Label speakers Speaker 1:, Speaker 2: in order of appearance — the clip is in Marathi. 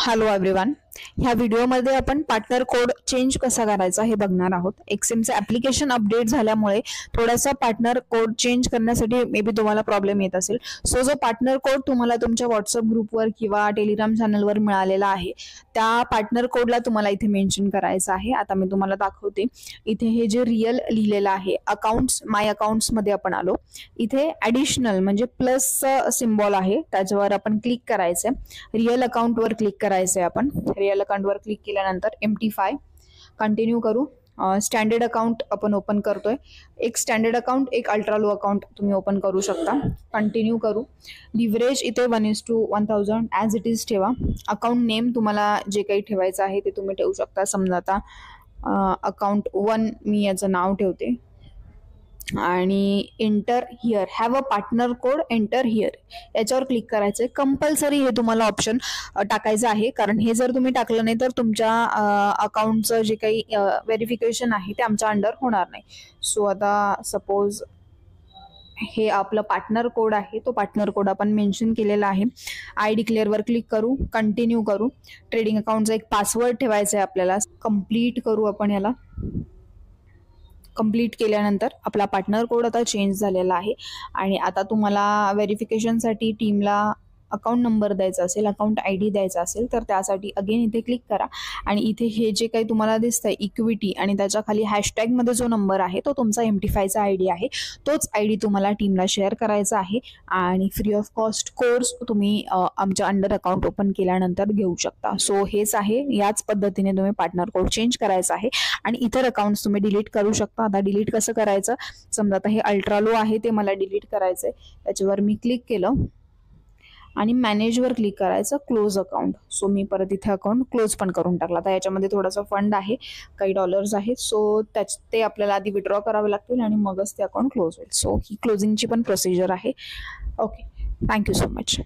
Speaker 1: Hello everyone. ह्या व्हिडिओमध्ये आपण पार्टनर कोड चेंज कसा करायचा हे बघणार आहोत. एक्सएमचे ऍप्लिकेशन अपडेट झाल्यामुळे थोडासा पार्टनर कोड चेंज करण्यासाठी मे बी तुम्हाला प्रॉब्लेम येत असेल. सो जो पार्टनर कोड तुम्हाला तुमच्या व्हॉट्सअप ग्रुपवर किंवा टेलिग्राम चॅनलवर मिळालेला आहे त्या पार्टनर कोडला तुम्हाला इथे मेन्शन करायचं आहे. आता मी तुम्हाला दाखवते. इथे हे जे रिअल लिहिलेलं आहे अकाउंट्स माय अकाउंट्स मध्ये आपण आलो. इथे ॲडिशनल म्हणजे प्लस सिम्बॉल आहे त्याच्यावर आपण क्लिक करायचंय. रिअल अकाउंट वर क्लिक करायचंय. आपण रिअल अकाउंट वर क्लिक केल्यानंतर MT5 कंटिन्यू करू. स्टँडर्ड अकाउंट आपण ओपन करतोय. एक स्टँडर्ड अकाउंट एक अल्ट्रा लो अकाउंट तुम्ही ओपन करू शकता. कंटिन्यू करू. लिव्हरेज इथे 1:1000 ॲज इट इज ठेवा. अकाउंट नेम तुम्हाला जे काही ठेवायचं आहे ते तुम्ही ठेवू शकता. समजा आता अकाउंट 1 मी याचं नाव ठेवते आणि enter here have a partner code enter here याच्यावर क्लिक करायचंय. कंपल्सरी हे तुम्हाला ऑप्शन टाकायचं आहे कारण हे जर तुम्ही टाकलं नाही तर तुमच्या अकाउंटचं जे काही व्हेरिफिकेशन आहे ते आमच्या अंडर होणार नाही. सो आता सपोज हे आपलं पार्टनर कोड आहे तो पार्टनर कोड आपण मेन्शन केलेला आहे. आय डिक्लेअर वर क्लिक करू. कंटिन्यू करू. ट्रेडिंग अकाउंटचा एक पासवर्ड ठेवायचा आहे आपल्याला. कंप्लीट करू आपण याला. कंप्लीट केल्यानंतर आपला पार्टनर कोड आता चेंज झालेला आहे आणि आता तुम्हाला व्हेरिफिकेशनसाठी टीमला अकाउंट नंबर द्यायचा असेल अकाउंट ID द्यायचा असेल तर त्यासाठी अगेन इथे क्लिक करा आणि इथे हे जे काही तुम्हाला दिसतंय इक्विटी आणि त्याच्या खाली हॅशटॅग मध्ये जो नंबर आहे तो तुमचा MT5चा ID आहे. तोच ID तुम्हाला टीमला शेअर करायचा आहे आणि फ्री ऑफ कॉस्ट कोर्स तुम्ही आमच्या अंडर अकाउंट ओपन केल्यानंतर घेऊ शकता. सो हेच आहे. याच पद्धतीने तुम्ही पार्टनर कोड चेंज करायचा आहे आणि इतर अकाउंट्स तुम्ही डिलीट करू शकता. आता डिलीट कसं करायचं. समजा आता हे अल्ट्रा लो आहे ते मला डिलीट करायचंय. त्याच्यावर मी क्लिक केलं आणि मॅनेजवर क्लिक करायचं. Close account. सो मी परत इथे अकाउंट क्लोज पण करून टाकला. आता याच्यामध्ये थोडासा फंड आहे काही डॉलर्स आहेत सो ते आपल्याला आधी विड्रॉ करावे लागतील आणि मगच ते अकाउंट क्लोज होईल. सो ही क्लोजिंगची पण प्रोसिजर आहे. ओके. Thank you so much.